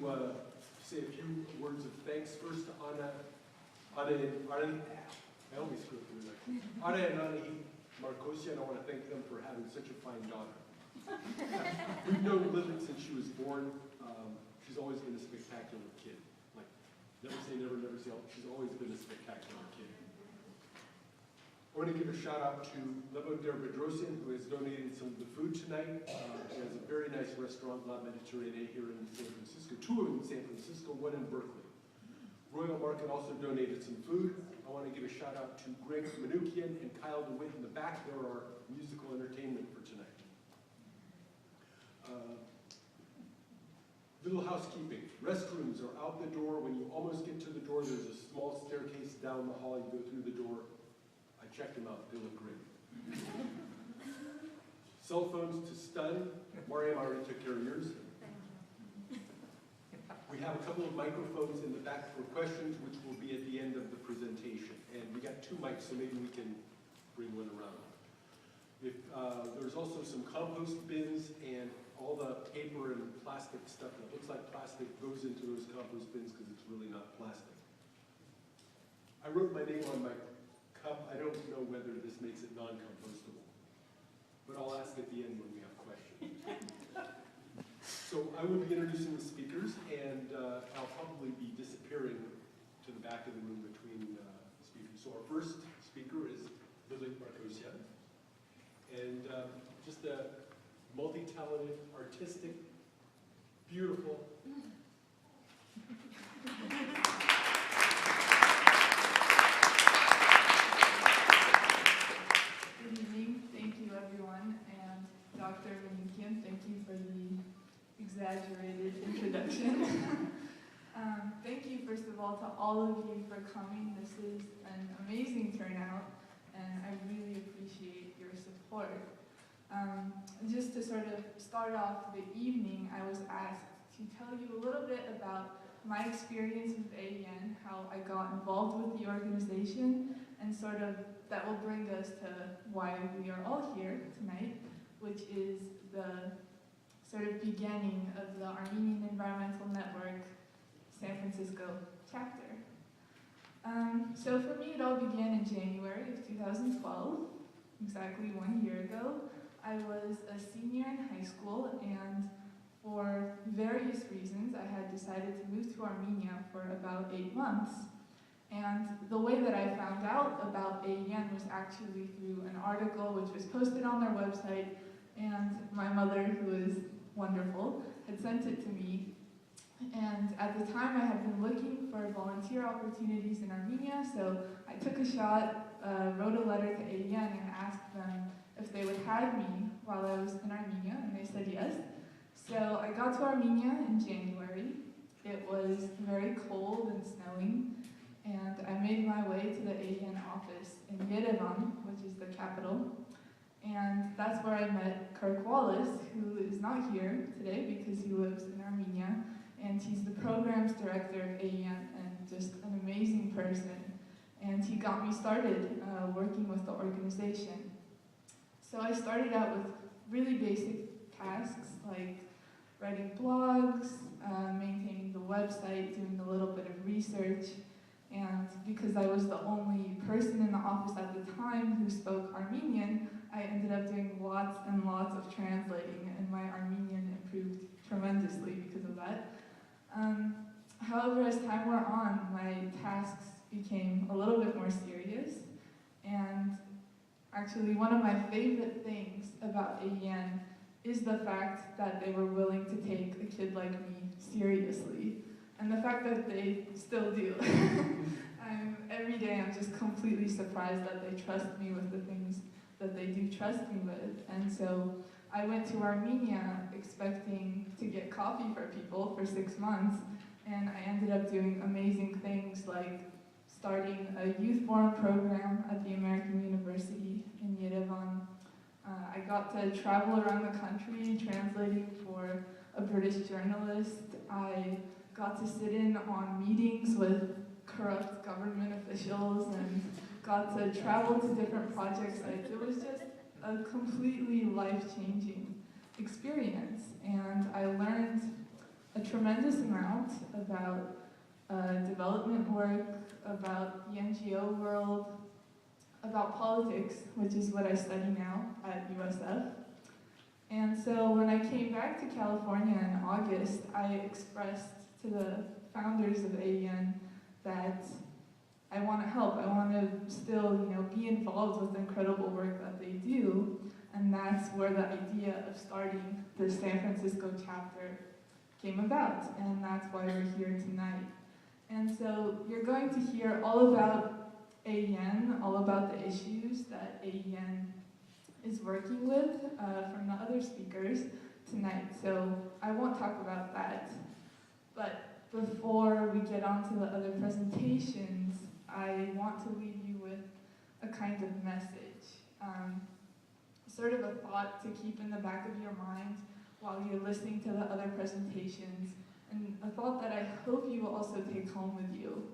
want to say a few words of thanks first to Anna and Ani Marcosian. I want to thank them for having such a fine daughter. We've known Lilith since she was born. She's always been a spectacular kid. Like, never say never, never say all. She's always been a spectacular kid. I want to give a shout out to Levander Bedrosian, who has donated some of the food tonight. He has a very nice restaurant, La Mediterranee, here in San Francisco. Two in San Francisco, one in Berkeley. Royal Market also donated some food. I want to give a shout out to Greg Manukian and Kyle DeWitt in the back. There are musical entertainment for tonight. Little housekeeping. Restrooms are out the door. When you almost get to the door, there's a small staircase down the hall. You go through the door. I checked them out. They look great. Cell phones to stun. Mariam already took care of yours. We have a couple of microphones in the back for questions, which will be at the end of the presentation. And we got 2 mics, so maybe we can bring one around. There's also some compost bins, and all the paper and plastic stuff that looks like plastic goes into those compost bins because it's really not plastic. I wrote my name on my cup. I don't know whether this makes it non-compostable, but I'll ask at the end when we have questions. So I will be introducing the speakers, and I'll probably be disappearing to the back of the room between speakers. So our first speaker is Lilith Marcosian, and just a multi-talented, artistic, beautiful. Good evening. Thank you, everyone. And Dr. Manukian, thank you for the exaggerated introduction. Thank you, first of all, to all of you for coming. This is an amazing turnout, and I really appreciate your support. Just to sort of start off the evening, I was asked to tell you a little bit about my experience with AEN, how I got involved with the organization, and sort of that will bring us to why we are all here tonight, which is the sort of beginning of the Armenian Environmental Network San Francisco chapter. So for me, it all began in January of 2012, exactly 1 year ago. I was a senior in high school, and for various reasons, I had decided to move to Armenia for about 8 months. And the way that I found out about AEN was actually through an article which was posted on their website, and my mother, who is wonderful, had sent it to me. And at the time, I had been looking for volunteer opportunities in Armenia, so I took a shot, wrote a letter to AEN, and asked them if they would hire me while I was in Armenia, and they said yes. So I got to Armenia in January. It was very cold and snowing, and I made my way to the AEN office in Yerevan, which is the capital. And that's where I met Kirk Wallace, who is not here today because he lives in Armenia, and he's the programs director of AEN and just an amazing person. And he got me started working with the organization. So I started out with really basic tasks like writing blogs, maintaining the website, doing a little bit of research. And because I was the only person in the office at the time who spoke Armenian, I ended up doing lots and lots of translating, and my Armenian improved tremendously because of that. However, as time went on, my tasks became a little bit more serious, and actually one of my favorite things about AEN is the fact that they were willing to take a kid like me seriously, and the fact that they still do. Every day I'm just completely surprised that they trust me with the things that they do trust me with. And so I went to Armenia expecting to get coffee for people for 6 months, and I ended up doing amazing things like starting a youth forum program at the American University in Yerevan. I got to travel around the country translating for a British journalist. I got to sit in on meetings with corrupt government officials and got to travel to different project sites. It was just a completely life-changing experience, and I learned a tremendous amount about development work, about the NGO world, about politics, which is what I study now at USF. And so when I came back to California in August, I expressed to the founders of AEN that I want to help. I want to still, be involved with the incredible work that they do. And that's where the idea of starting the San Francisco chapter came about. And that's why we're here tonight. And so you're going to hear all about AEN, all about the issues that AEN is working with from the other speakers tonight. So I won't talk about that. But before we get on to the other presentations, I want to leave you with a kind of message, sort of a thought to keep in the back of your mind while you're listening to the other presentations, and a thought that I hope you will also take home with you.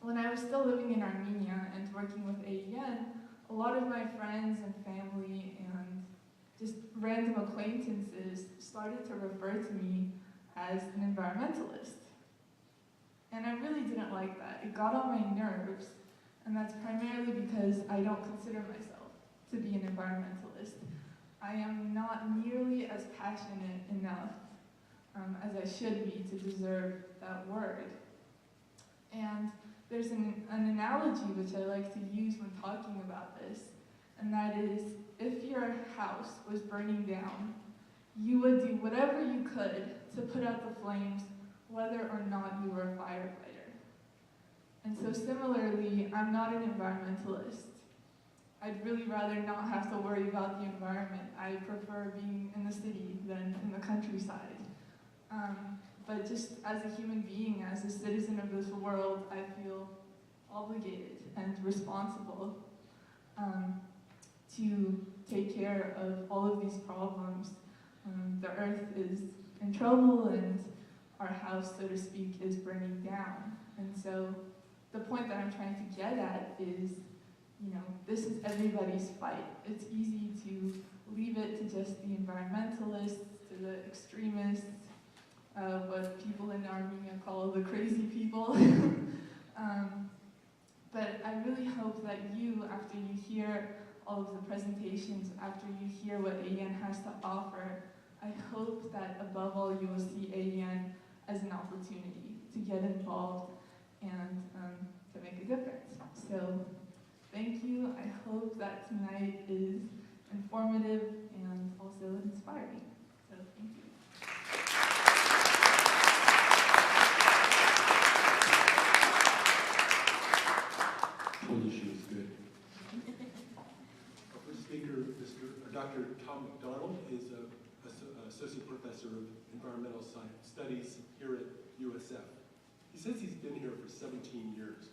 When I was still living in Armenia and working with AEN, a lot of my friends and family and just random acquaintances started to refer to me as an environmentalist. And I really didn't like that. It got on my nerves, and that's primarily because I don't consider myself to be an environmentalist. I am not nearly as passionate enough as I should be to deserve that word. And there's an analogy which I like to use when talking about this, and that is, if your house was burning down, you would do whatever you could to put out the flames, whether or not you were a firefighter. And so similarly, I'm not an environmentalist. I'd really rather not have to worry about the environment. I prefer being in the city than in the countryside. But just as a human being, as a citizen of this world, I feel obligated and responsible to take care of all of these problems. The earth is in trouble and our house, so to speak, is burning down. And so the point that I'm trying to get at is, this is everybody's fight. It's easy to leave it to just the environmentalists, to the extremists, what people in Armenia call the crazy people. But I really hope that you, after you hear all of the presentations, after you hear what AEN has to offer, I hope that above all you will see AEN as an opportunity to get involved and to make a difference. So thank you. I hope that tonight is informative and also inspiring. So thank you. Told you she was good. Our first speaker, Dr. Tom McDonald, is an associate professor of environmental science studies here at USF. He says he's been here for 17 years.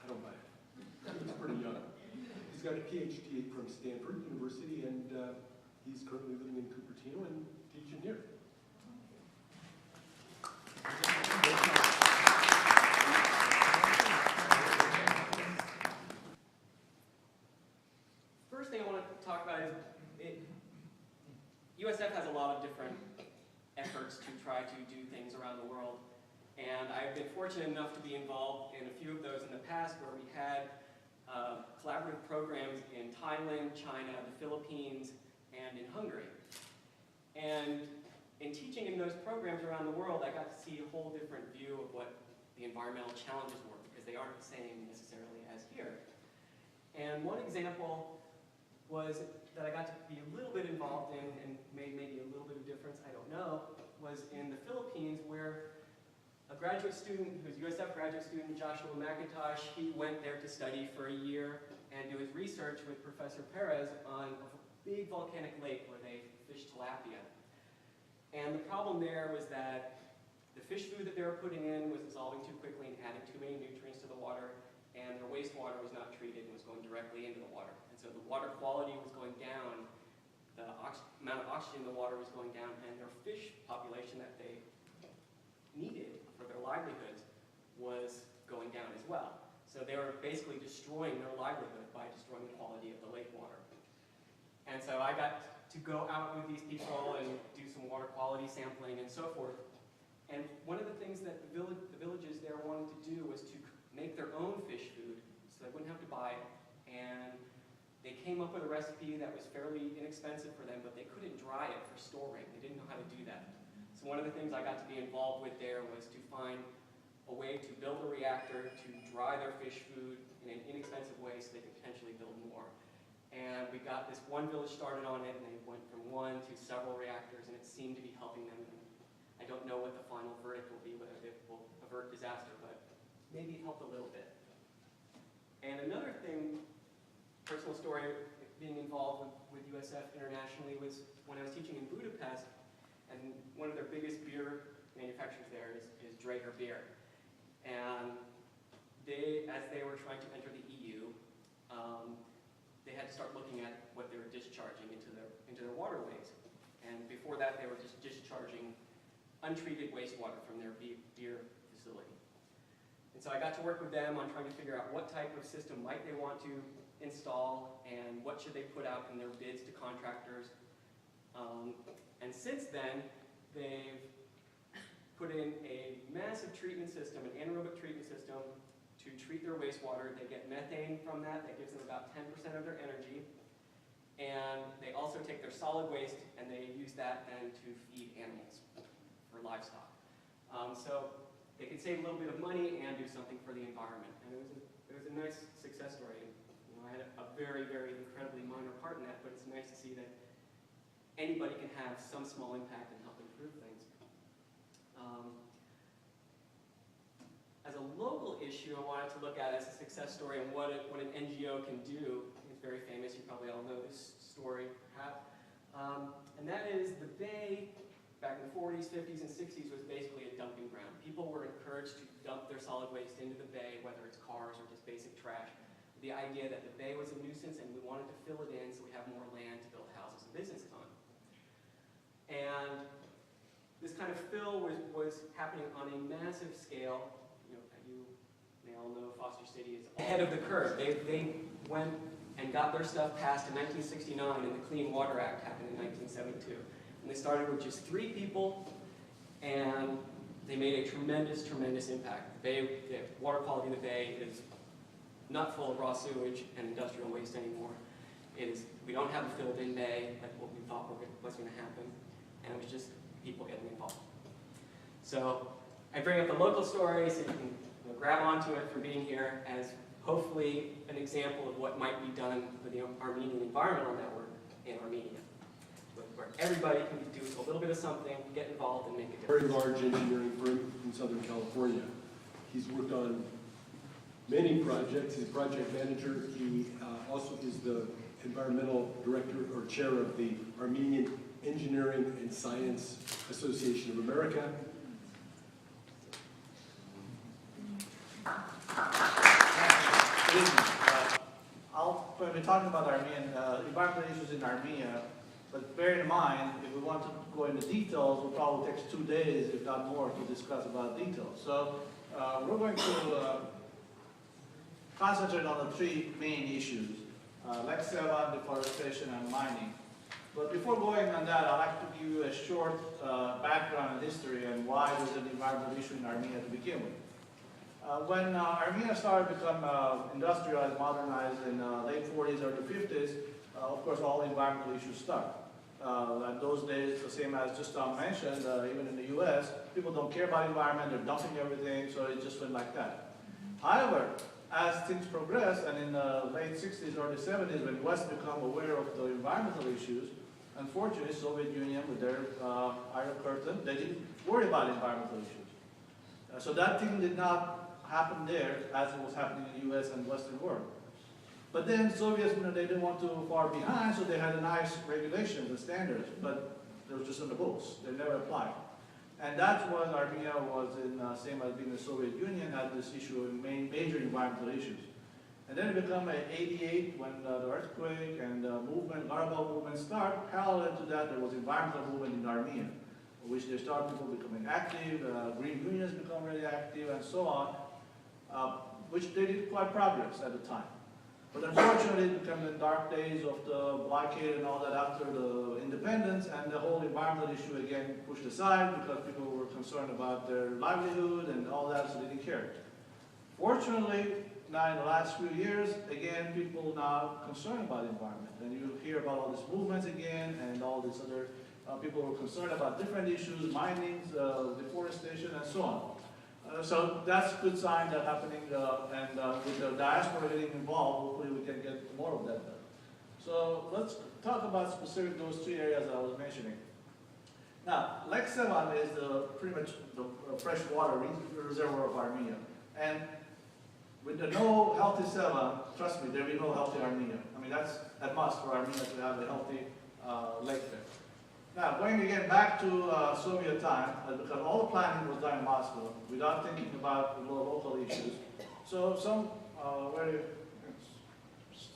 I don't buy it. He's pretty young. He's got a PhD from Stanford University, and he's currently living in Cupertino and teaching here. First thing I want to talk about is USF has a lot of different efforts to try to do things around the world. And I've been fortunate enough to be involved in a few of those in the past, where we had collaborative programs in Thailand, China, the Philippines, and in Hungary. And in teaching in those programs around the world, I got to see a whole different view of what the environmental challenges were, because they aren't the same necessarily as here. And one example was that I got to be a little bit involved in, and made maybe a little bit of difference, I don't know, was in the Philippines, where a graduate student, who's a USF graduate student, Joshua McIntosh, he went there to study for a year and do his research with Professor Perez on a big volcanic lake where they fish tilapia. And the problem there was that the fish food that they were putting in was dissolving too quickly and adding too many nutrients to the water, and their wastewater was not treated and was going directly into the water. And so the water quality was going down, the amount of oxygen in the water was going down, and their fish population that they needed for their livelihoods was going down as well. So they were basically destroying their livelihood by destroying the quality of the lake water. And so I got to go out with these people and do some water quality sampling and so forth. And one of the things that the villages there wanted to do was to make their own fish food, so they wouldn't have to buy it. And they came up with a recipe that was fairly inexpensive for them, but they couldn't dry it for storing. They didn't know how to do that. So one of the things I got to be involved with there was to find a way to build a reactor to dry their fish food in an inexpensive way so they could potentially build more. And we got this one village started on it, and they went from one to several reactors, and it seemed to be helping them. And I don't know what the final verdict will be, whether it will avert disaster, but maybe it helped a little bit. And another thing, personal story, being involved with USF internationally was when I was teaching in Budapest, and one of their biggest beer manufacturers there is Draeger beer. And they, as they were trying to enter the EU, they had to start looking at what they were discharging into their waterways. And before that, they were just discharging untreated wastewater from their beer facility. And so I got to work with them on trying to figure out what type of system might they want to install and what should they put out in their bids to contractors. And since then, they've put in a massive treatment system, an anaerobic treatment system, to treat their wastewater. They get methane from that. That gives them about 10% of their energy. And they also take their solid waste and they use that then to feed animals for livestock. So they could save a little bit of money and do something for the environment. And it was a nice success story. And, you know, I had a very, very incredibly minor part in that, but it's nice to see that anybody can have some small impact and help improve things. As a local issue, I wanted to look at as a success story and what an NGO can do. It's very famous. You probably all know this story, perhaps. And that is the Bay, back in the 40s, 50s, and 60s, was basically a dumping ground. People were encouraged to dump their solid waste into the Bay, whether it's cars or just basic trash. The idea that the Bay was a nuisance and we wanted to fill it in so we have more land to build houses and businesses on. And this kind of fill was happening on a massive scale. You may all know Foster City is ahead of the curve. They went and got their stuff passed in 1969, and the Clean Water Act happened in 1972. And they started with just 3 people, and they made a tremendous, tremendous impact. The water quality of the Bay is not full of raw sewage and industrial waste anymore. We don't have a filled-in bay like what we thought was going to happen, and it was just people getting involved. So I bring up the local story so you can grab onto it for being here as hopefully an example of what might be done with the Armenian Environmental Network in Armenia, where everybody can do a little bit of something, get involved, and make a difference. Very large engineering firm in Southern California. He's worked on many projects. He's a project manager. He also is the environmental director or chair of the Armenian Engineering and Science Association of America. We'll be talking about Armenian environmental issues in Armenia, but bear in mind, if we want to go into details, it will probably take 2 days, if not more, to discuss about details. So we're going to concentrate on the 3 main issues, Lexeva, deforestation, and mining. But before going on that, I'd like to give you a short background and history and why it was an environmental issue in Armenia to begin with. When Armenia started to become industrialized, modernized in late 40s, early 50s, of course all environmental issues stuck. In those days, the same as just mentioned, even in the US, people don't care about environment, they're dumping everything, so it just went like that. However, as things progressed, and in the late 60s, early 70s, when the West became aware of the environmental issues, unfortunately, Soviet Union, with their Iron Curtain, they didn't worry about environmental issues. So that thing did not happen there as it was happening in the US and Western world. But then Soviets, they didn't want to far behind, so they had nice regulations and standards, but they were just in the books. They never applied. And that's when Armenia was in, same as being the Soviet Union, had this issue of major environmental issues. And then it became 88 when the earthquake and the movement, Arab movement started. Parallel to that, there was environmental movement in Armenia, which they started people becoming active, green unions become really active, and so on, which they did quite progress at the time. But unfortunately, it became the dark days of the blockade and all that after the independence, and the whole environmental issue again pushed aside because people were concerned about their livelihood and all that, so they didn't care. Fortunately, now in the last few years, again, people now concerned about the environment. And you hear about all these movements again, and all these other people were concerned about different issues, mining, deforestation, and so on. So that's a good sign that's happening, and with the diaspora getting involved, hopefully we can get more of that done. So let's talk about specific those three areas I was mentioning. Now, Lake Sevan is pretty much the freshwater reservoir of Armenia. And with the no healthy Sevan, trust me, there will be no healthy Armenia. I mean, that's a must for Armenia to have a healthy lake there. Now, going again back to Soviet time, because all the planning was done in Moscow without thinking about the local issues. So some very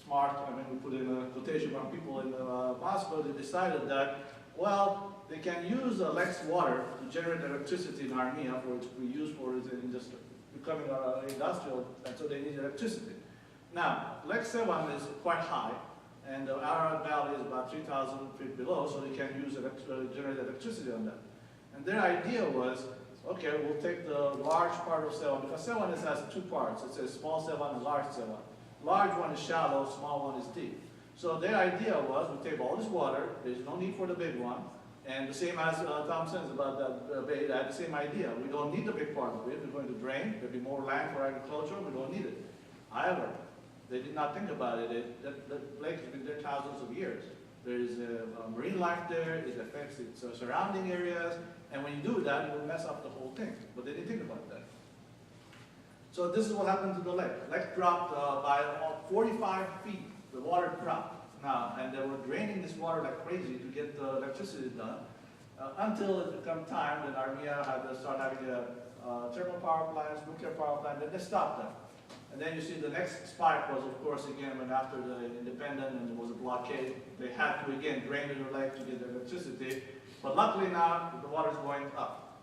smart, I mean, we put in a quotation from people in Moscow, they decided that, well, they can use the lake's water to generate electricity in Armenia for it to be used for its industry, becoming industrial, and so they need electricity. Now, Lake Sevan is quite high, and the Ararat Valley is about 3,000 feet below, so they can use generate electricity on that. And their idea was, okay, we'll take the large part of Sevan, because Sevan has two parts. It's a small Sevan and large Sevan. Large one is shallow, small one is deep. So their idea was, we take all this water, there's no need for the big one, and the same as Tom says about that bay, they had the same idea. We don't need the big part of it, we're going to drain, there'll be more land for agriculture, we don't need it. However, they did not think about it. The lake has been there thousands of years. There is marine life there, it affects its surrounding areas, and when you do that, it will mess up the whole thing. But they didn't think about that. So this is what happened to the lake. The lake dropped by about 45 feet. The water dropped now, and they were draining this water like crazy to get the electricity done, until it became time that Armenia had to start having thermal power plants, nuclear power plants, and they stopped that. And then you see the next spike was, of course, again, when after the independence and there was a blockade, they had to, again, drain the lake to get the electricity. But luckily now, the water is going up.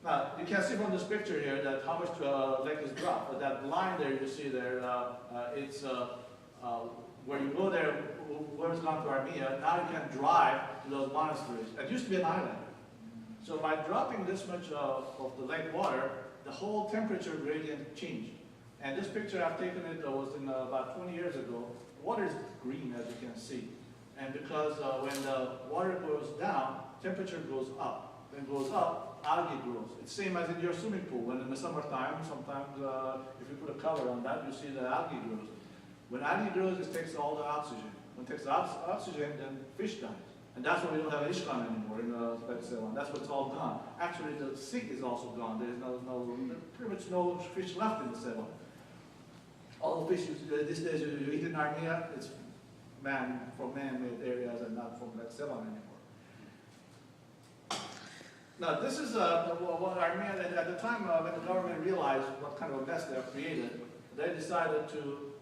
Now, you can see from this picture here that how much the lake is dropped. But that line there you see there, it's where you go there, where it's gone to Armenia, now you can drive to those monasteries. It used to be an island. So by dropping this much of the lake water, the whole temperature gradient changed. And this picture I've taken it was in about 20 years ago. The water is green, as you can see. And because when the water goes down, temperature goes up. When it goes up, algae grows. It's same as in your swimming pool. When in the summertime, sometimes if you put a cover on that, you see the algae grows. When algae grows, it takes all the oxygen. When it takes the oxygen, then fish dies. And that's why we don't have Ishkan anymore in Lake Sevan. That's why it's all gone. Actually, the sik is also gone. There's pretty much no fish left in the Sevan. All the fish these days you eat in Armenia, it's from man-made areas and not from Lake Sevan anymore. Now, this is what Armenia, at the time when the government realized what kind of a mess they have created, they decided to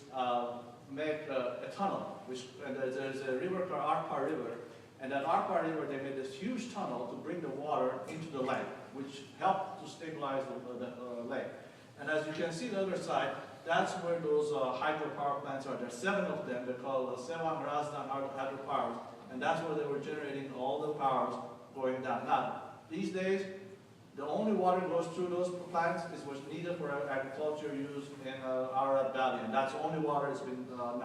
make a tunnel, and there's a river called Arpa River. And at Arpa River, they made this huge tunnel to bring the water into the lake, which helped to stabilize the lake. And as you can see the other side, that's where those hydropower plants are. There's 7 of them. They're called Sevan Razdan hydropowers. And that's where they were generating all the powers going down. Now, these days, the only water that goes through those plants is what's needed for agriculture use in Ararat Valley. And that's the only water that's been now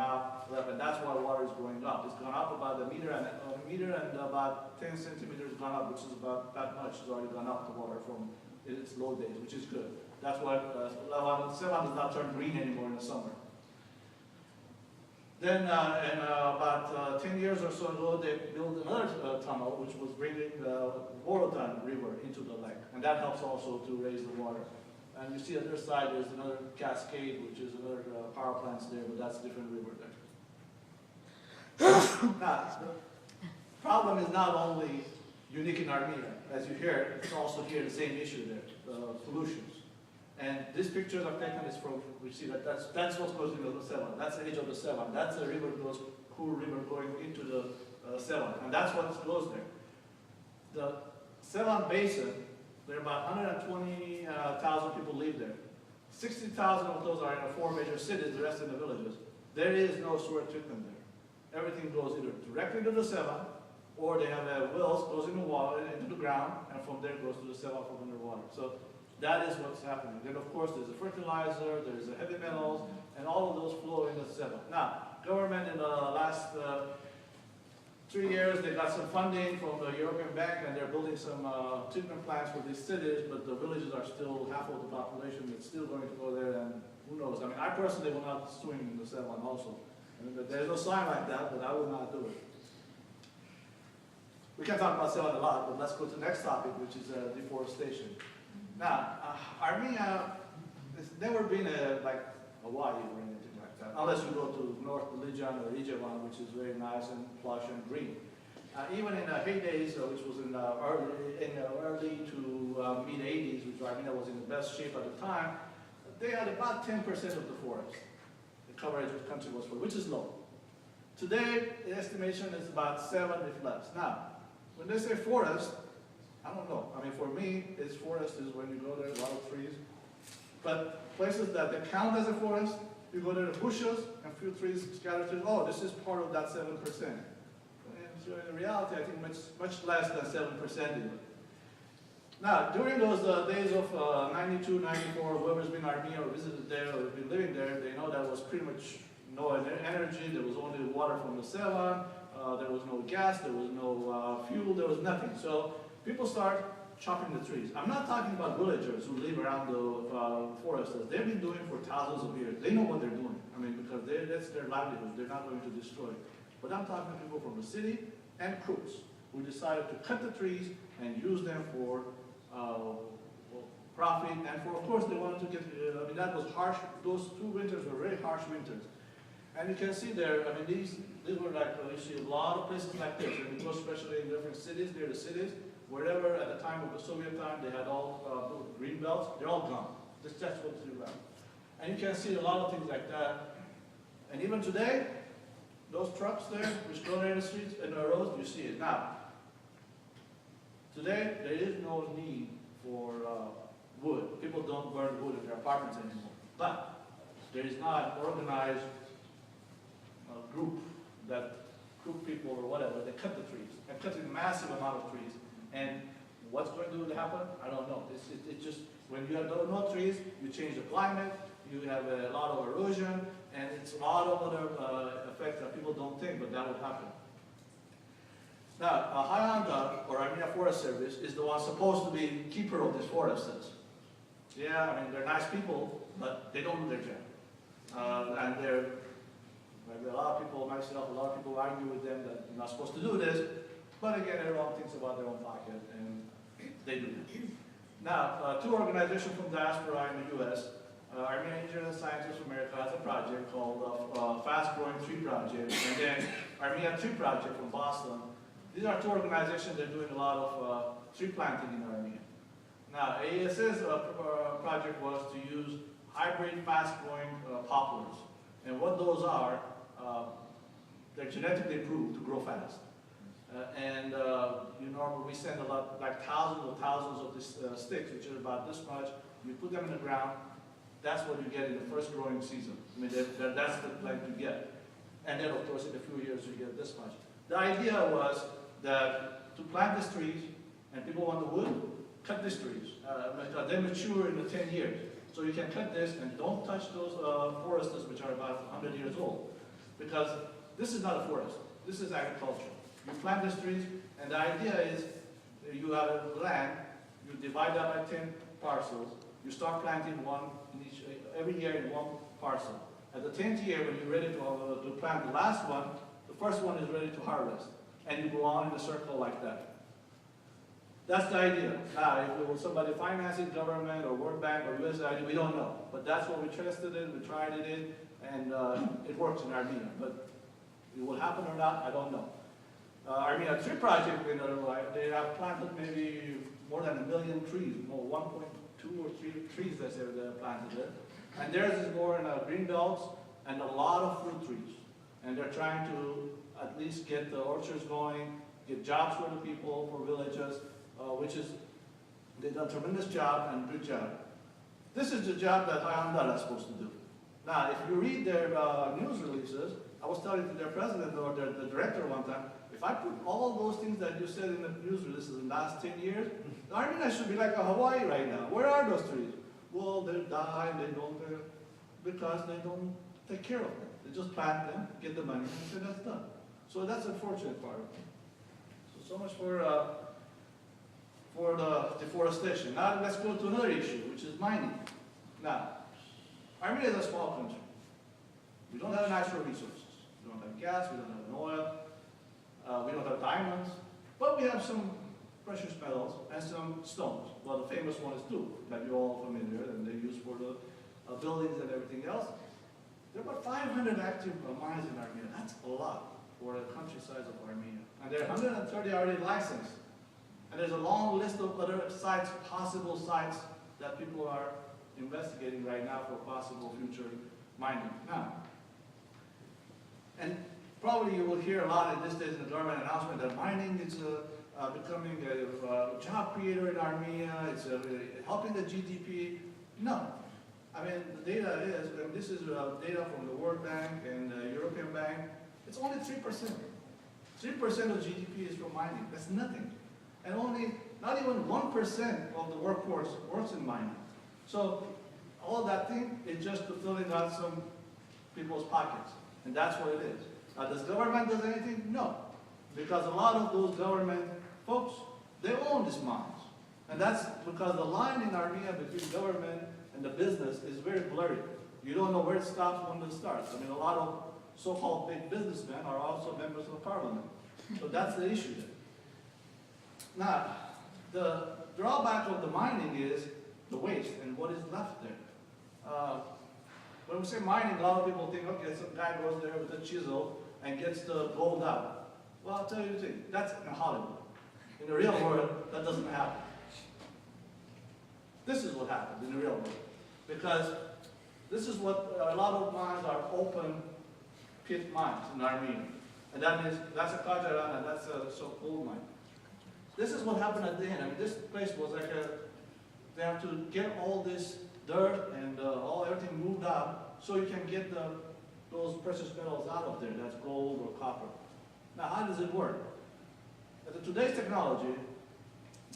left. And that's why water is going up. It's gone up about a meter and about 10 centimeters gone up, which is about that much. It's already gone up the water from its low days, which is good. That's why Sevan does not turn green anymore in the summer. Then in about 10 years or so ago, they built another tunnel, which was bringing the Vorotan River into the lake. And that helps also to raise the water. And you see on the other side, there's another cascade, which is another power plants there, but that's a different river there. Now, the problem is not only unique in Armenia. As you hear, it's also here the same issue there, pollutions. And this picture I've taken is from, we see that that's what goes into the Sevan. That's the edge of the Sevan. That's the river goes, Kur River going into the Sevan. And that's what goes there. The Sevan Basin, there are about 120,000 people live there. 60,000 of those are in the 4 major cities, the rest in the villages. There is no sewer treatment there. Everything goes either directly to the Seva, or they have wells, goes in the water, into the ground, and from there goes to the Seva from underwater. So that is what's happening. Then of course there's a fertilizer, there's a heavy metals, and all of those flow in the Seva. Now, government in the last 3 years, they got some funding from the European Bank, and they're building some treatment plants for these cities, but the villages are still half of the population that's still going to go there, and who knows? I mean, I personally will not swim in the Seva also. I mean, there's no sign like that, but I will not do it. We can talk about Seva a lot, but let's go to the next topic, which is deforestation. Now, Armenia has never been like Hawaii or anything like that, unless you go to North Lijan or Ijevan, which is very nice and plush and green. Even in the heydays, which was in the early to mid-80s, which Armenia was in the best shape at the time, they had about 10% of the forest. The coverage of the country was for, which is low. Today, the estimation is about 7, if less. Now, when they say forest, I don't know. I mean, for me, it's forest is when you go there, a lot of trees. But places that they count as a forest, you go there, the bushes, and a few trees scattered through, oh, this is part of that 7%. And so in reality, I think much less than 7% even. Now, during those days of 92, 94, whoever's been in Armenia or visited there or been living there, they know that was pretty much no energy. There was only water from the Seva. There was no gas. There was no fuel. There was nothing. So people start chopping the trees. I'm not talking about villagers who live around the forests. They've been doing it for thousands of years. They know what they're doing. I mean, because that's their livelihood. They're not going to destroy it. But I'm talking to people from the city and crooks who decided to cut the trees and use them for profit, and for, of course, they wanted to get, I mean, that was harsh, those 2 winters were very harsh winters. And you can see there, I mean, these were like, you see a lot of places like this, and because especially in different cities, near the cities, wherever at the time of the Soviet time, they had all green belts, they're all gone. That's what's around. And you can see a lot of things like that. And even today, those trucks there, which go there in the streets, in the roads, you see it. Now, today, there is no need for wood. People don't burn wood in their apartments anymore. But there is not an organized group people or whatever, they cut the trees. They cut a massive amount of trees. And what's going to happen? I don't know. It's just, when you have no trees, you change the climate, you have a lot of erosion, and it's a lot of other effects that people don't think, but that will happen. Now, Hayanda, or Armenia Forest Service, is the one supposed to be keeper of these forests. Yeah, I mean, they're nice people, but they don't do their job. And they're, a lot of people, myself, a lot of people argue with them that you're not supposed to do this, but again, everyone thinks about their own pocket, and they do that. Now, 2 organizations from diaspora in the US, Armenian Engineers and Scientists of America has a project called Fast Growing Tree Project, and then Armenia Tree Project from Boston. These are 2 organizations that are doing a lot of tree planting in Armenia. Now, AES's project was to use hybrid fast-growing poplars. And what those are, they're genetically improved to grow fast. We send a lot, like thousands of these sticks, which are about this much. You put them in the ground, that's what you get in the first growing season. I mean, that's the plant you get. And then, of course, in a few years, you get this much. The idea was that to plant these trees, and people want the wood, cut these trees. They mature in the 10 years. So you can cut this and don't touch those forests which are about 100 years old. Because this is not a forest. This is agriculture. You plant these trees, and the idea is you have land, you divide that by 10 parcels, you start planting one in every year in one parcel. At the 10th year, when you're ready to plant the last one, the first one is ready to harvest. And you go on in a circle like that. That's the idea. Now, if it was somebody financing, government or World Bank or USAID, we don't know. But that's what we tested it, we tried it in, and it works in Armenia. But it will happen or not, I don't know. Armenia Tree Project, they have planted maybe more than 1 million trees, more 1.2 or 3 trees that they're planted there. And theirs is more in green belts and a lot of fruit trees. And they're trying to at least get the orchards going, get jobs for the people, for villages, which is, they've done a tremendous job and good job. This is the job that Inaugural is supposed to do. Now, if you read their news releases, I was telling to their president or the director one time, if I put all those things that you said in the news releases in the last 10 years, Armenia should be like a Hawaii right now. Where are those trees? Well, they die, they don't, because they don't take care of them. They just plant them, get the money, and say that's done. So that's the unfortunate part. So much for the deforestation. Now let's go to another issue, which is mining. Now, Armenia is a small country. We don't have natural resources. We don't have gas, we don't have oil, we don't have diamonds, but we have some precious metals and some stones. Well, the famous one is two, that you're all familiar, and they're used for the buildings and everything else. There are about 500 active mines in Armenia. That's a lot for the country size of Armenia. And there are 130 already licensed. And there's a long list of other sites, possible sites, that people are investigating right now for possible future mining. Now, and probably you will hear a lot in these days in the government announcement that mining is becoming a job creator in Armenia, it's helping the GDP. No. I mean, the data is, and this is data from the World Bank and the European Bank, it's only 3%. 3% of GDP is from mining. That's nothing. And only, not even 1% of the workforce works in mining. So all that thing is just to fill in out some people's pockets. And that's what it is. Does government do anything? No. Because a lot of those government folks, they own these mines. And that's because the line in Armenia between government and the business is very blurry. You don't know where it stops, when it starts. I mean, a lot of so-called big businessmen are also members of the parliament. So that's the issue there. Now, the drawback of the mining is the waste and what is left there. When we say mining, a lot of people think, okay, some guy goes there with a chisel and gets the gold out. Well, I'll tell you the thing, that's in Hollywood. In the real world, that doesn't happen. This is what happens in the real world. Because this is what a lot of mines are open pit mines in Armenia. And that means that's a Kajaran and that's a gold mine. This is what happened at the end. I mean, this place was like they have to get all this dirt and everything moved out so you can get those precious metals out of there. That's gold or copper. Now, how does it work? With today's technology,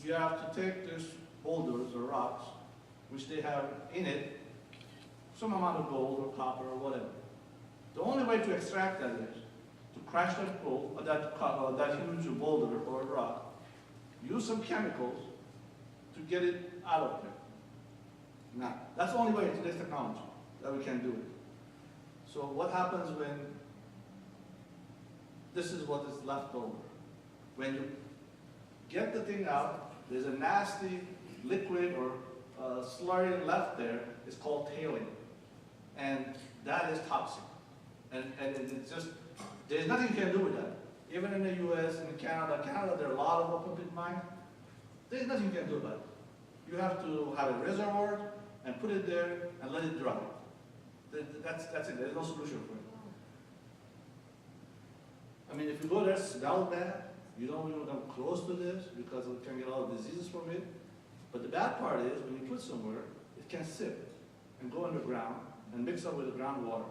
you have to take these boulders or rocks, which they have in it some amount of gold or copper or whatever. The only way to extract that is to crash that gold, that huge boulder or rock, use some chemicals to get it out of there. Now, that's the only way in today's technology that we can do it. So what happens when this is what is left over? When you get the thing out, there's a nasty liquid or slurry left there. It's called tailing. And that is toxic. And it's just, there's nothing you can do with that. Even in the US and in Canada, there are a lot of open pit mines. There's nothing you can do about it. You have to have a reservoir and put it there and let it dry. That's it. There's no solution for it. I mean, if you go there, smell bad. You don't want to come close to this because you can get all the diseases from it. But the bad part is when you put somewhere, it can sip and go underground and mix up with the groundwater.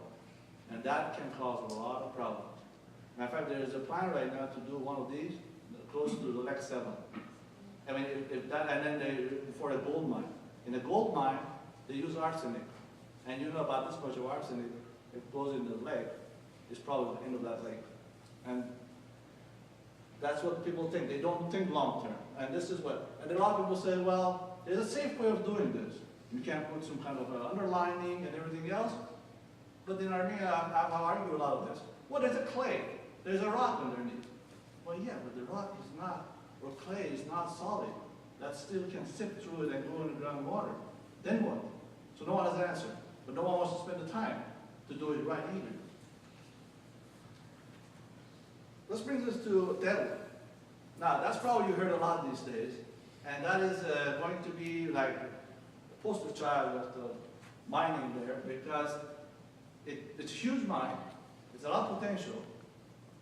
And that can cause a lot of problems. Matter of fact, there is a plan right now to do one of these close to the Lake 7. I mean, if that, and then for a gold mine. In a gold mine, they use arsenic. And you know about this much of arsenic, if it goes in the lake, it's probably the end of that lake. And that's what people think. They don't think long term. And this is what, and a lot of people say, well, there's a safe way of doing this. You can't put some kind of underlining and everything else. But in Armenia, I've argued a lot of this. Well, there's a clay. There's a rock underneath. Well, yeah, but the rock is not, or clay is not solid. That still can sip through it and go in the groundwater. Then what? So no one has an answer. But no one wants to spend the time to do it right either. This brings us to Delhi. Now, that's probably you heard a lot these days. And that is going to be like the poster child of the mining there because it's a huge mine. It's a lot of potential.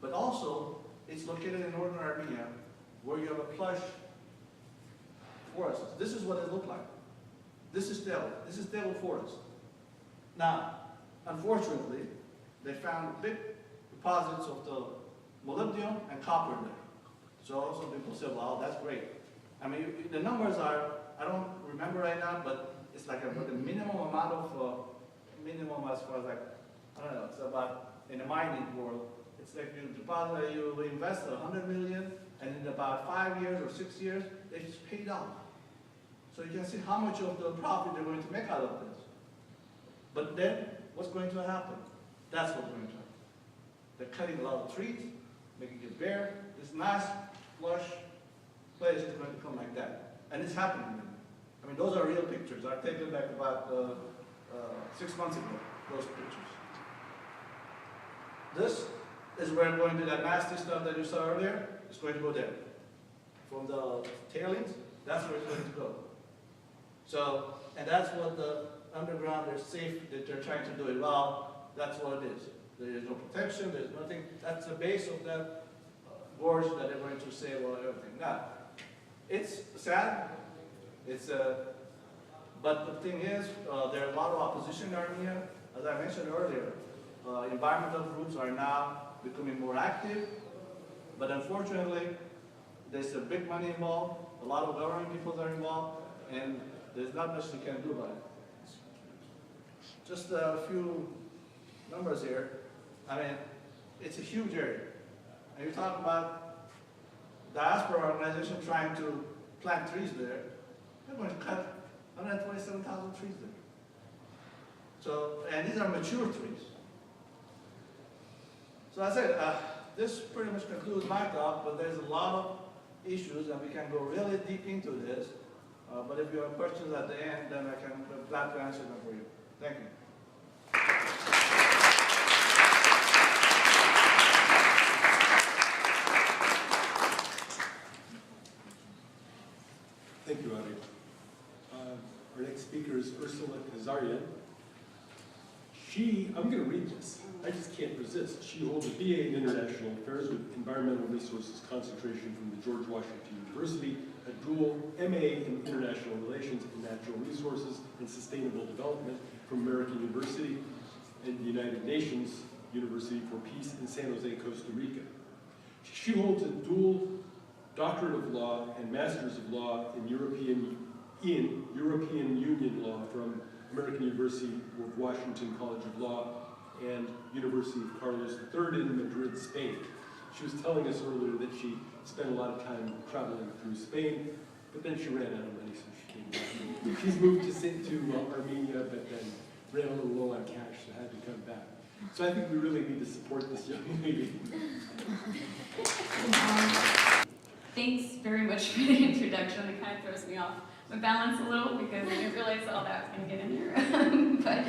But also, it's located in northern Armenia where you have a plush forest. This is what it looked like. This is stable forest. Now, unfortunately, they found big deposits of the molybdenum and copper there. So some people say, well, that's great. I mean, the numbers are, I don't remember right now, but it's like a minimum amount of, minimum as far as like, I don't know, it's about, in the mining world, it's like you deposit, you invest 100 million, and in about 5 years or 6 years, it's paid off. So you can see how much of the profit they're going to make out of this. But then, what's going to happen? That's what's going to happen. They're cutting a lot of trees, making it bare. This nice, lush place is going to come like that. And it's happening. I mean, those are real pictures. I taken back about 6 months ago, those pictures. This is where going to that nasty stuff that you saw earlier. It's going to go there. From the tailings, that's where it's going to go. So, and that's what the underground, they're safe, that they're trying to do it well. That's what it is. There is no protection, there's nothing. That's the base of that gorge that they're going to say, well, everything. Now, it's sad. It's but the thing is, there are a lot of opposition in Armenia. As I mentioned earlier, environmental groups are now becoming more active. But unfortunately, there's a big money involved. A lot of government people are involved, and there's not much we can do about it. Just a few numbers here. I mean, it's a huge area. And you're talking about diaspora organization trying to plant trees there. They're going to cut 127,000 trees there. So, and these are mature trees. So I said, this pretty much concludes my talk, but there's a lot of issues and we can go really deep into this. But if you have questions at the end, then I can be glad to answer them for you. Thank you. Thank you, Ari. Our next speaker is Ursula Kazarian. I'm going to read this. I just can't resist. She holds a BA in International Affairs with Environmental Resources concentration from the George Washington University, a dual MA in International Relations and Natural Resources and Sustainable Development from American University and the United Nations University for Peace in San Jose, Costa Rica. She holds a dual Doctorate of Law and Masters of Law in European Union Law from American University of Washington College of Law and University of Carlos III in Madrid, Spain. She was telling us earlier that she spent a lot of time traveling through Spain, but then she ran out of money, so she came back. She's moved to Armenia, but then ran a little low on cash, so had to come back. So I think we really need to support this young lady. Thanks very much for the introduction. It kind of throws me off my balance a little because I didn't realize all that was going to get in here. But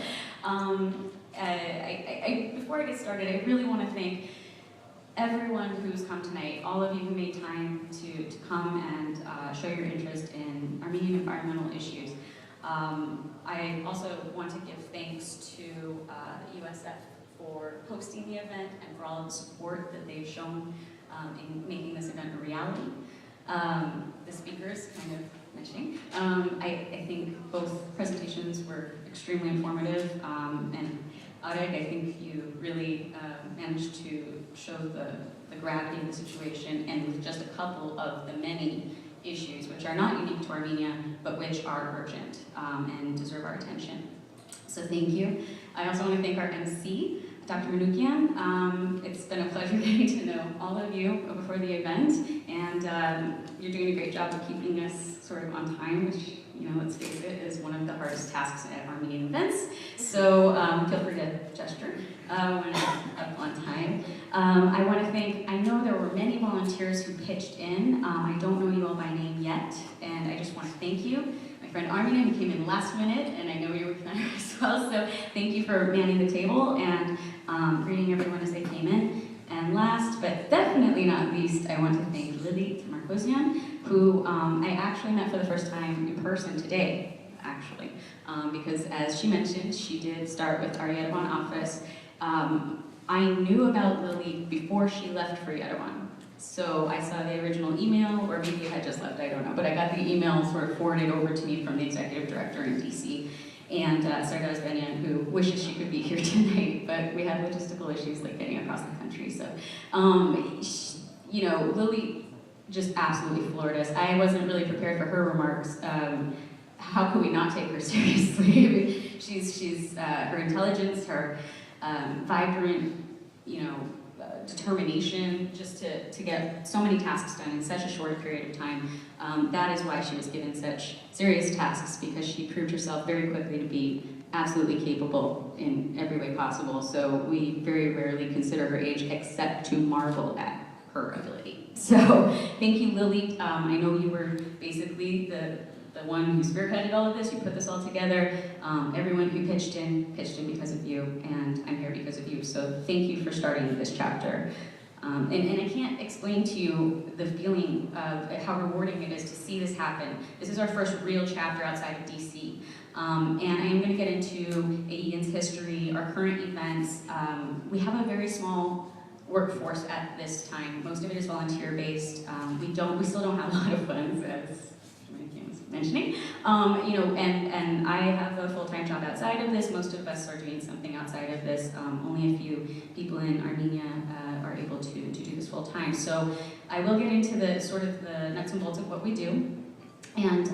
before I get started, I really want to thank everyone who's come tonight, all of you who made time to come and show your interest in Armenian environmental issues. I also want to give thanks to USF for hosting the event and for all of the support that they've shown in making this event a reality. The speakers kind of mentioning. I think both presentations were extremely informative, and Areg, I think you really managed to show the gravity of the situation, and with just a couple of the many issues which are not unique to Armenia, but which are urgent and deserve our attention. So thank you. I also want to thank our MC, Dr. Manoukian. It's been a pleasure getting to know all of you before the event, and you're doing a great job of keeping us sort of on time, which, you know, let's face it, is one of the hardest tasks at Armenian events. So feel free to gesture when I'm up on time. I want to thank, I know there were many volunteers who pitched in. I don't know you all by name yet, and I just want to thank you. My friend Armenia, who came in last minute, and I know you were there as well, so thank you for manning the table and greeting everyone as they came in. And last, but definitely not least, I want to thank Lily Markosian, who I actually met for the first time in person today, actually, because as she mentioned, she did start with our Yerevan office. I knew about Lily before she left for Yerevan. So I saw the original email, or maybe it had just left, I don't know, but I got the email sort of forwarded over to me from the executive director in DC, and Sarda Benyan, who wishes she could be here tonight, but we had logistical issues like getting across the country. So, you know, Lily just absolutely floored us. I wasn't really prepared for her remarks. How could we not take her seriously? she's her intelligence, her vibrant, you know, determination just to get so many tasks done in such a short period of time. That is why she was given such serious tasks, because she proved herself very quickly to be absolutely capable in every way possible. So we very rarely consider her age except to marvel at her ability. So thank you, Lily. I know you were basically the one who spearheaded all of this. You put this all together. Everyone who pitched in because of you, and I'm here because of you. So thank you for starting this chapter. And I can't explain to you the feeling of how rewarding it is to see this happen. This is our first real chapter outside of DC. And I am going to get into AEN's history, our current events. We have a very small workforce at this time. Most of it is volunteer-based. We still don't have a lot of funds, as Kim was mentioning. You know, and I have a full-time job outside of this. Most of us are doing something outside of this. Only a few people in Armenia are able to do this full-time. So I will get into the sort of the nuts and bolts of what we do, and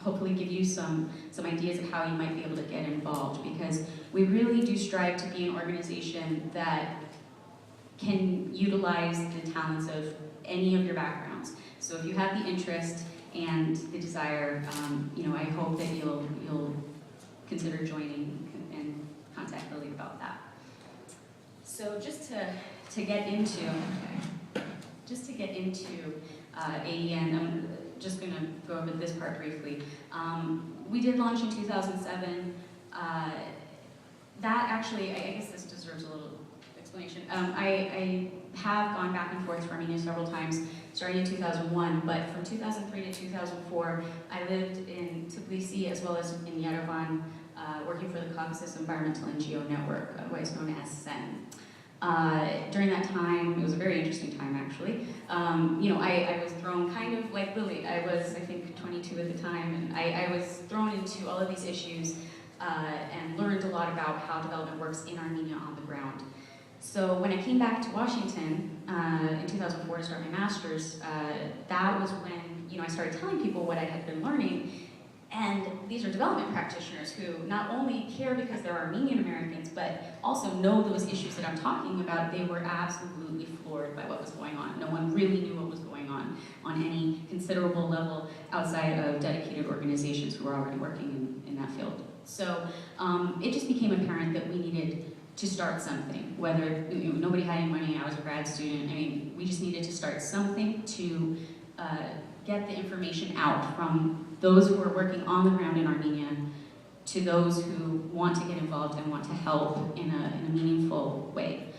hopefully give you some ideas of how you might be able to get involved, because we really do strive to be an organization that can utilize the talents of any of your backgrounds. So if you have the interest and the desire, you know, I hope that you'll consider joining and contact Lily about that. So just to get into AEN, I'm just going to go over this part briefly. We did launch in 2007. That actually, I guess this deserves a little explanation. I have gone back and forth to Armenia several times, starting in 2001, but from 2003 to 2004, I lived in Tbilisi as well as in Yerevan, working for the Caucasus Environmental NGO Network, otherwise known as AEN. During that time, it was a very interesting time actually. You know, I was thrown kind of like Lily. I was, I think, 22 at the time, and I was thrown into all of these issues and learned a lot about how development works in Armenia on the ground. So when I came back to Washington in 2004 to start my master's, that was when, you know, I started telling people what I had been learning. And these are development practitioners who not only care because they're Armenian Americans, but also know those issues that I'm talking about. They were absolutely floored by what was going on. No one really knew what was going on any considerable level outside of dedicated organizations who were already working in that field. So it just became apparent that we needed to start something, whether, you know, nobody had any money, I was a grad student. I mean, we just needed to start something to get the information out from those who are working on the ground in Armenia to those who want to get involved and want to help in a meaningful way.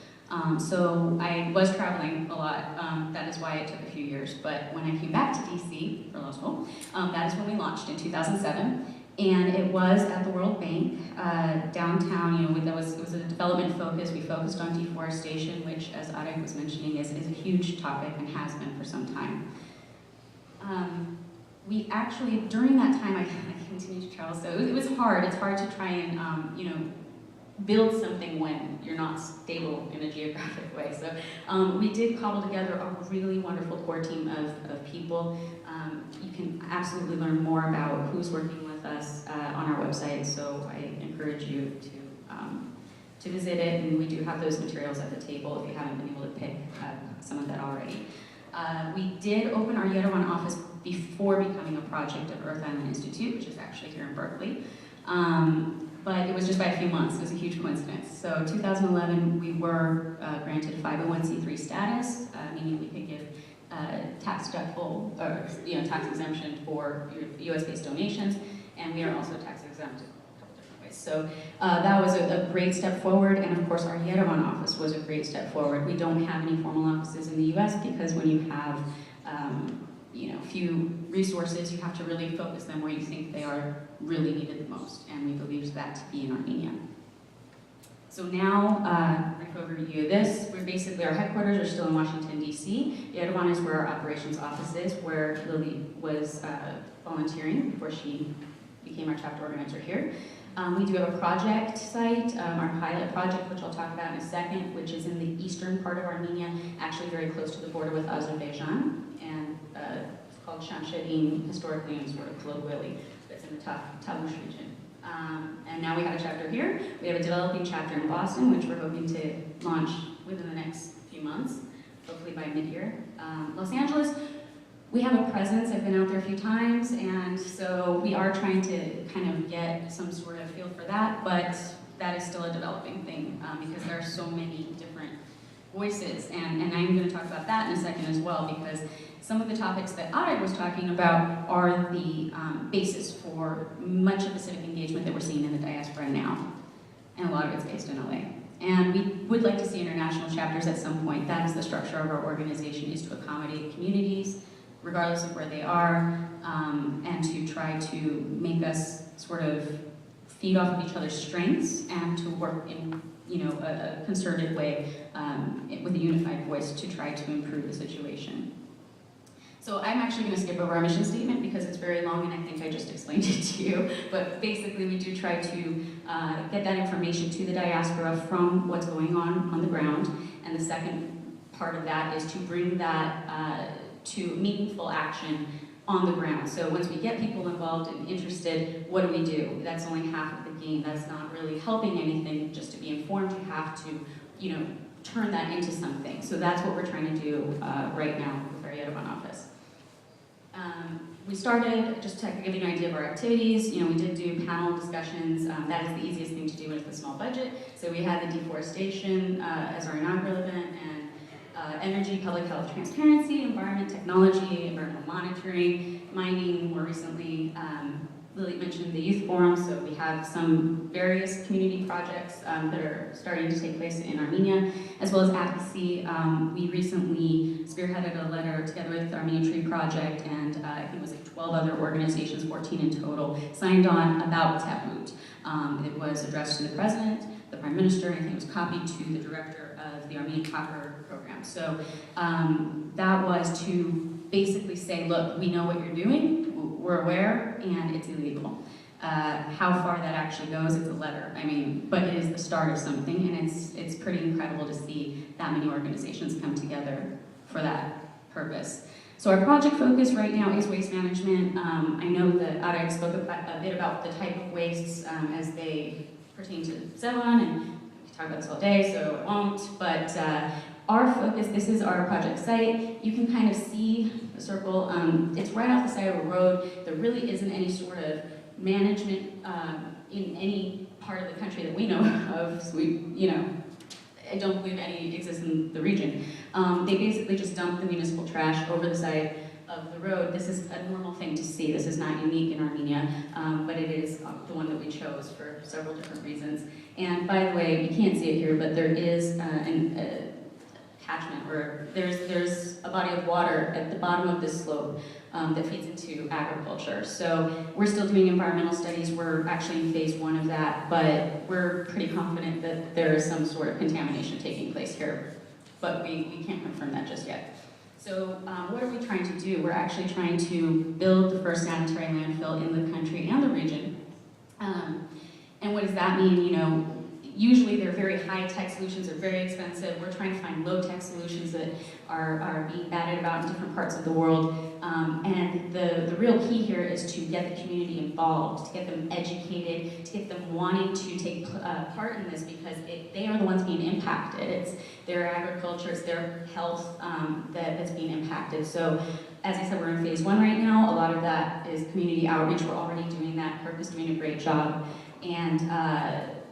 So I was traveling a lot. That is why it took a few years. But when I came back to DC for law school, that is when we launched in 2007. And it was at the World Bank, downtown. You know, it was a development focus. We focused on deforestation, which, as Arek was mentioning, is a huge topic and has been for some time. We actually, during that time, I continued to travel, so it was hard. It's hard to try and, you know, build something when you're not stable in a geographic way. So we did cobble together a really wonderful core team of people. You can absolutely learn more about who's working with us on our website, so I encourage you to visit it, and we do have those materials at the table if you haven't been able to pick some of that already. We did open our Yerevan office before becoming a project of Earth Island Institute, which is actually here in Berkeley. But it was just by a few months. It was a huge coincidence. So 2011, we were granted 501c3 status, meaning we could give tax deductible, or tax exemption for U.S.-based donations, and we are also tax exempt in a couple different ways. So that was a great step forward, and of course our Yerevan office was a great step forward. We don't have any formal offices in the U.S. because when you have few resources, you have to really focus them where you think they are really needed the most, and we believe that to be in Armenia. So now, brief overview. We're basically, our headquarters are still in Washington, D.C. Yerevan is where our operations office is, where Lily was volunteering before she became our chapter organizer here. We do have a project site, our pilot project, which I'll talk about in a second, which is in the eastern part of Armenia, actually very close to the border with Azerbaijan, and it's called Shamshadin, historically and sort of colloquially. It's in the Tavush region. And now we have a chapter here. We have a developing chapter in Boston, which we're hoping to launch within the next few months, hopefully by mid-year. Los Angeles, we have a presence. I've been out there a few times, and so we are trying to kind of get some sort of feel for that, but that is still a developing thing because there are so many different voices, and I'm going to talk about that in a second as well, because some of the topics that Arek was talking about are the basis for much of the civic engagement that we're seeing in the diaspora now, and a lot of it's based in LA. And we would like to see international chapters at some point. That is the structure of our organization, is to accommodate communities, regardless of where they are, and to try to make us sort of feed off of each other's strengths and to work in a concerted way with a unified voice to try to improve the situation. So I'm actually going to skip over our mission statement because it's very long and I think I just explained it to you. But basically we do try to get that information to the diaspora from what's going on the ground. And the second part of that is to bring that to meaningful action on the ground. So once we get people involved and interested, what do we do? That's only half of the game. That's not really helping anything just to be informed. You have to, turn that into something. So that's what we're trying to do right now with our Yerevan office. We started, just to give you an idea of our activities, we did do panel discussions. That is the easiest thing to do with a small budget. So we had the deforestation as our inaugural event, and energy, public health transparency, environment, technology, environmental monitoring, mining, more recently, Lily mentioned the youth forum, so we have some various community projects that are starting to take place in Armenia, as well as advocacy. We recently spearheaded a letter together with the Armenian Tree Project, and I think it was like 12 other organizations, 14 in total, signed on about Taproot. It was addressed to the president, the prime minister, and I think it was copied to the director of the Armenian Copper program. So that was to basically say, look, we know what you're doing, we're aware, and it's illegal. How far that actually goes, it's a letter. But it is the start of something, and it's pretty incredible to see that many organizations come together for that purpose. So our project focus right now is waste management. I know that Arek spoke a bit about the type of wastes as they pertain to Zevan, and we can talk about this all day, so I won't, but our focus, this is our project site. You can kind of see the circle. It's right off the side of a road. There really isn't any sort of management in any part of the country that we know of. So I don't believe any exists in the region. They basically just dump the municipal trash over the side of the road. This is a normal thing to see. This is not unique in Armenia, but it is the one that we chose for several different reasons. And by the way, you can't see it here, but there is a catchment where there's a body of water at the bottom of this slope that feeds into agriculture. So we're still doing environmental studies. We're actually in phase 1 of that, but we're pretty confident that there is some sort of contamination taking place here, but we can't confirm that just yet. So what are we trying to do? We're actually trying to build the first sanitary landfill in the country and the region. And what does that mean? Usually they're very high-tech solutions, they're very expensive. We're trying to find low-tech solutions that are being batted about in different parts of the world. And the real key here is to get the community involved, to get them educated, to get them wanting to take part in this, because they are the ones being impacted. It's their agriculture, it's their health that's being impacted. So as I said, we're in phase 1 right now. A lot of that is community outreach. We're already doing that. Kirk is doing a great job. And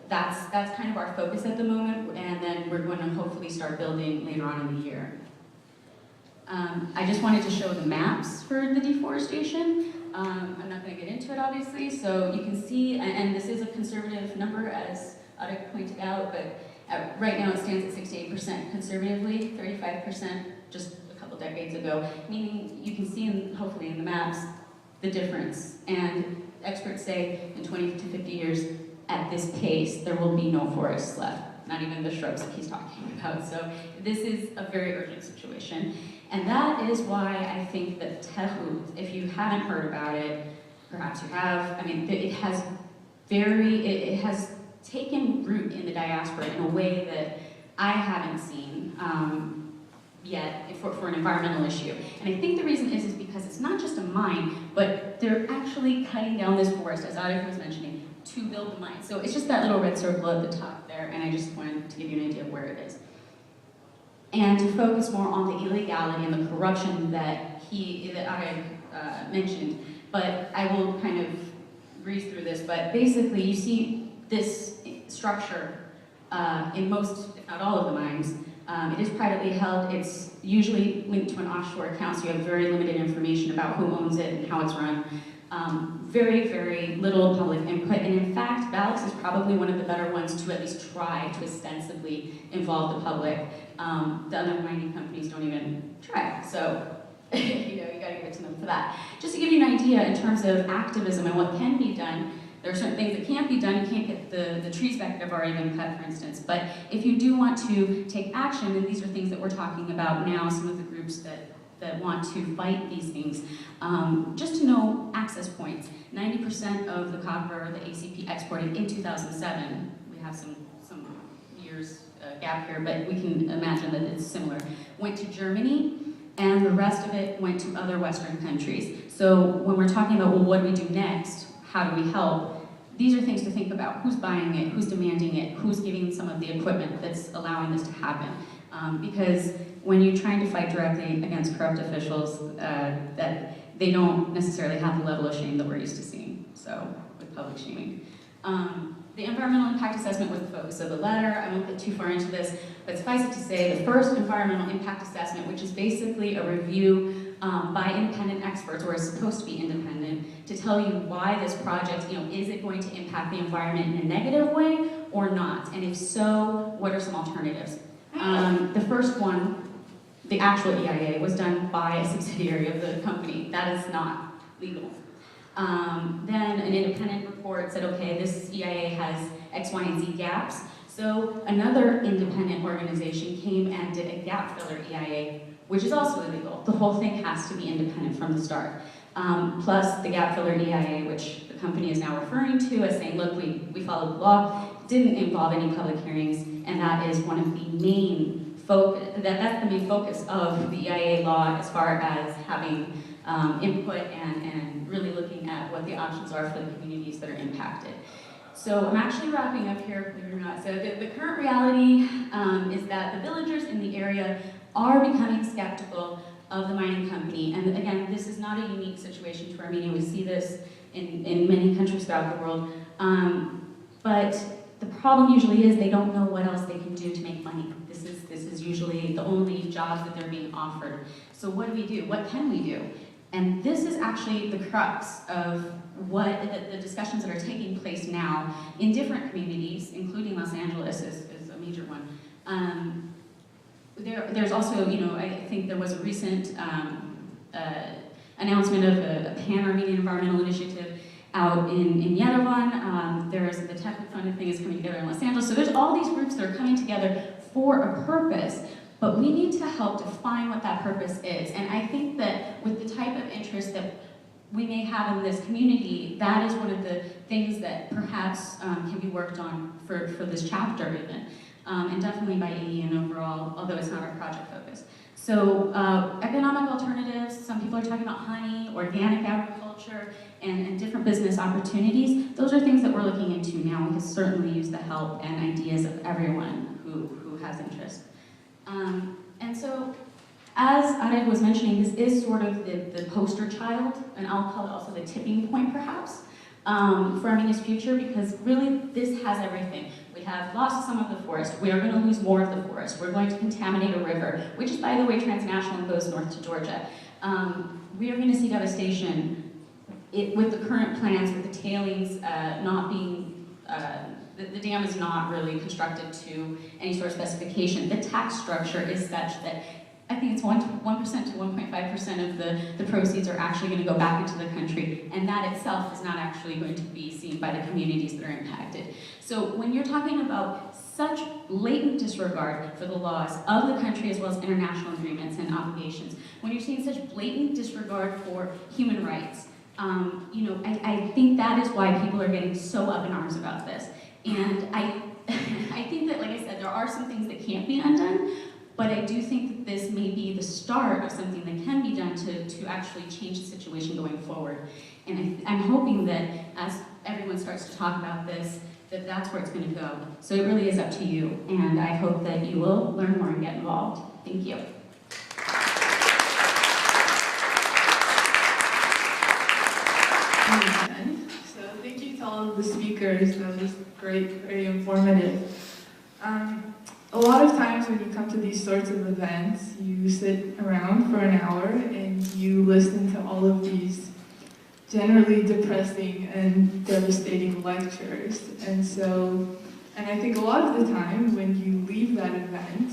that's kind of our focus at the moment, and then we're going to hopefully start building later on in the year. I just wanted to show the maps for the deforestation. I'm not going to get into it, obviously, so you can see, and this is a conservative number, as Arek pointed out, but right now it stands at 68% conservatively, 35% just a couple decades ago, meaning you can see, hopefully in the maps, the difference. And experts say in 20 to 50 years, at this pace, there will be no forests left. not even the shrubs that he's talking about. So this is a very urgent situation. And that is why I think that Tehut, if you haven't heard about it, perhaps you have, I mean, it has taken root in the diaspora in a way that I haven't seen yet for an environmental issue. And I think the reason is because it's not just a mine, but they're actually cutting down this forest, as Arif was mentioning, to build the mine. So it's just that little red circle at the top there, and I just wanted to give you an idea of where it is. And to focus more on the illegality and the corruption that Arif mentioned. But I will kind of breeze through this, but basically you see this structure in most, if not all of the mines. It is privately held. It's usually linked to an offshore account, so you have very limited information about who owns it and how it's run. Very, very little public input, and in fact, Valix is probably one of the better ones to at least try to ostensibly involve the public. The other mining companies don't even try, so you gotta give it to them for that. Just to give you an idea in terms of activism and what can be done, there are certain things that can't be done. You can't get the trees back that have already been cut, for instance. But if you do want to take action, and these are things that we're talking about now, some of the groups that want to fight these things, just to know access points. 90% of the copper the ACP exported in 2007, we have some years gap here, but we can imagine that it's similar, went to Germany, and the rest of it went to other Western countries. So when we're talking about, well, what do we do next? How do we help? These are things to think about. Who's buying it? Who's demanding it? Who's giving some of the equipment that's allowing this to happen? Because when you're trying to fight directly against corrupt officials, that they don't necessarily have the level of shame that we're used to seeing, so with public shaming. The environmental impact assessment was the focus of the letter. I won't get too far into this, but suffice it to say, the first environmental impact assessment, which is basically a review by independent experts, or is supposed to be independent, to tell you why this project, is it going to impact the environment in a negative way or not? And if so, what are some alternatives? The first one, the actual EIA, was done by a subsidiary of the company. That is not legal. Then an independent report said, okay, this EIA has X, Y, and Z gaps. So another independent organization came and did a gap filler EIA, which is also illegal. The whole thing has to be independent from the start. Plus the gap filler EIA, which the company is now referring to as saying, look, we followed the law, didn't involve any public hearings, and that is one of the main focus, that's the main focus of the EIA law as far as having input and really looking at what the options are for the communities that are impacted. So I'm actually wrapping up here, believe it or not. So the current reality is that the villagers in the area are becoming skeptical of the mining company. And again, this is not a unique situation to Armenia. We see this in many countries throughout the world. But the problem usually is they don't know what else they can do to make money. This is usually the only jobs that they're being offered. So what do we do? What can we do? And this is actually the crux of what the discussions that are taking place now in different communities, including Los Angeles is a major one. There's also, I think there was a recent announcement of a Pan-Armenian Environmental Initiative out in Yerevan. There's the Tehut Fund thing is coming together in Los Angeles. So there's all these groups that are coming together for a purpose, but we need to help define what that purpose is. And I think that with the type of interest that we may have in this community, that is one of the things that perhaps can be worked on for this chapter even. And definitely by AEN overall, although it's not our project focus. So economic alternatives, some people are talking about honey, organic agriculture, and different business opportunities. Those are things that we're looking into now. We can certainly use the help and ideas of everyone who has interest. And so, as Aref was mentioning, this is sort of the poster child, and I'll call it also the tipping point perhaps, for Armenia's future, because really this has everything. We have lost some of the forest. We are going to lose more of the forest. We're going to contaminate a river, which is, by the way, transnational and goes north to Georgia. We are going to see devastation with the current plans, with the tailings not being, the dam is not really constructed to any sort of specification. The tax structure is such that I think it's 1% to 1.5% of the proceeds are actually going to go back into the country, and that itself is not actually going to be seen by the communities that are impacted. So when you're talking about such blatant disregard for the laws of the country as well as international agreements and obligations, when you're seeing such blatant disregard for human rights, I think that is why people are getting so up in arms about this. And I think that, like I said, there are some things that can't be undone, but I do think that this may be the start of something that can be done to actually change the situation going forward. And I'm hoping that as everyone starts to talk about this, that's where it's going to go. So it really is up to you, and I hope that you will learn more and get involved. Thank you. So thank you to all of the speakers. That was great, very informative. A lot of times when you come to these sorts of events, you sit around for an hour and you listen to all of these generally depressing and devastating lectures. And I think a lot of the time when you leave that event,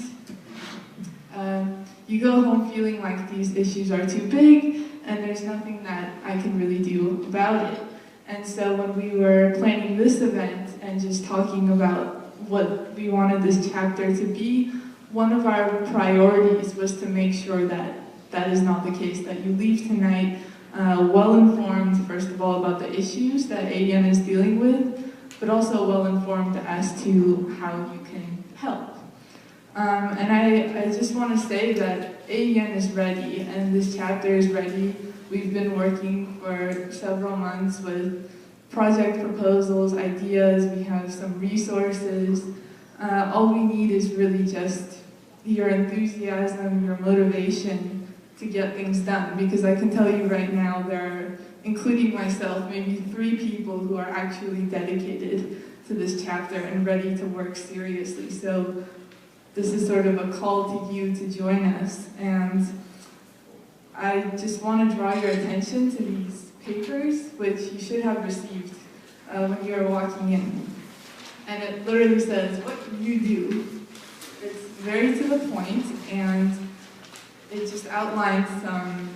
you go home feeling like these issues are too big and there's nothing that I can really do about it. And so when we were planning this event and just talking about what we wanted this chapter to be, one of our priorities was to make sure that that is not the case, that you leave tonight well-informed, first of all, about the issues that AEN is dealing with, but also well-informed as to how you can help. And I just want to say that AEN is ready, and this chapter is ready. We've been working for several months with project proposals, ideas, we have some resources. All we need is really just your enthusiasm, your motivation to get things done. Because I can tell you right now, there are, including myself, maybe 3 people who are actually dedicated to this chapter and ready to work seriously. So this is sort of a call to you to join us. And I just want to draw your attention to these papers, which you should have received when you are walking in. And it literally says, what you do. It's very to the point, and it just outlines some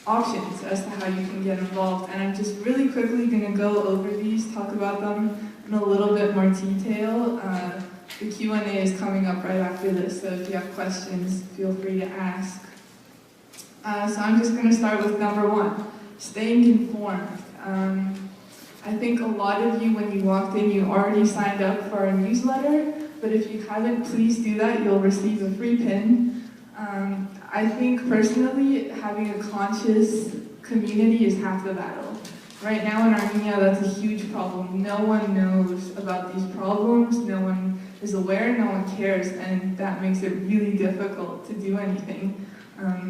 options as to how you can get involved. And I'm just really quickly going to go over these, talk about them in a little bit more detail. The Q&A is coming up right after this, so if you have questions, feel free to ask. So I'm just going to start with number 1, staying informed. I think a lot of you, when you walked in, you already signed up for our newsletter, but if you haven't, please do that. You'll receive a free pin. I think personally, having a conscious community is half the battle. Right now in Armenia, that's a huge problem. No one knows about these problems, no one is aware, no one cares, and that makes it really difficult to do anything.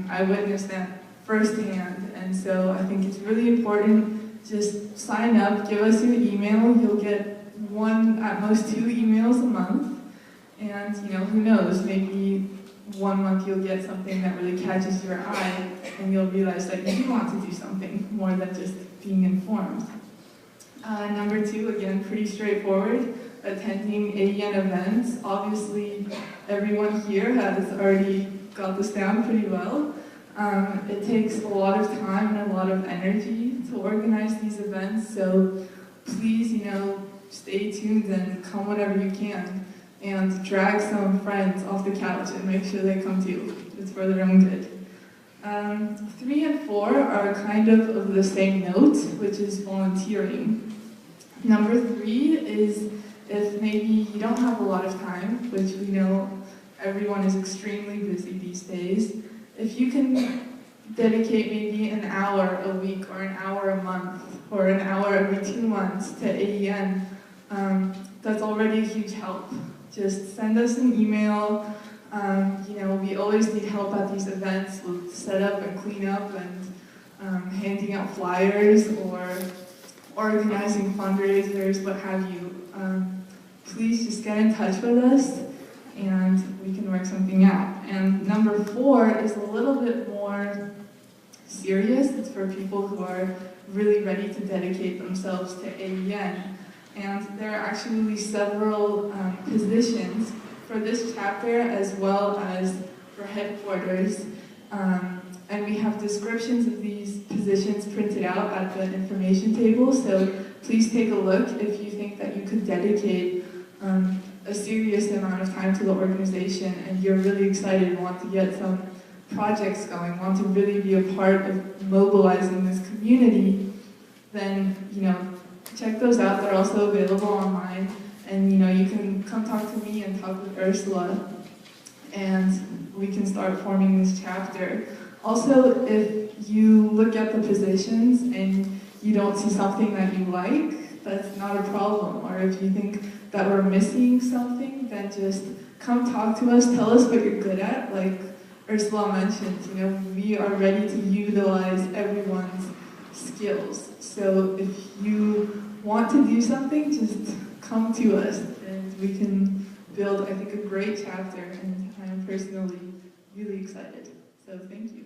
I witnessed that firsthand, and so I think it's really important. Just sign up, give us your email. You'll get 1, at most 2 emails a month, and who knows, maybe 1 month you'll get something that really catches your eye, and you'll realize that you do want to do something more than just being informed. Number 2, again, pretty straightforward, attending AEN events. Obviously, everyone here has already got this down pretty well. It takes a lot of time and a lot of energy to organize these events, so please, stay tuned and come whenever you can, and drag some friends off the couch and make sure they come too. It's for their own good. 3 and 4 are kind of the same note, which is volunteering. Number 3 is if maybe you don't have a lot of time, which we know everyone is extremely busy these days, if you can dedicate maybe an hour a week or an hour a month or an hour every 2 months to AEN, that's already a huge help. Just send us an email. We always need help at these events with setup and cleanup and handing out flyers or organizing fundraisers, what have you. Please just get in touch with us and we can work something out. And number 4 is a little bit more serious. It's for people who are really ready to dedicate themselves to AEN. And there are actually several positions for this chapter as well as for headquarters. And we have descriptions of these positions printed out at the information table, so please take a look if you think that you could dedicate a serious amount of time to the organization and you're really excited and want to get some projects going, want to really be a part of mobilizing this community, then, check those out. They're also available online. And, you can come talk to me and talk with Ursula, and we can start forming this chapter. Also, if you look at the positions and you don't see something that you like, that's not a problem. Or if you think that we're missing something, then just come talk to us, tell us what you're good at. Like Ursula mentioned, we are ready to utilize everyone's skills. So if you want to do something, just come to us and we can build, I think, a great chapter, and I am personally really excited. So thank you.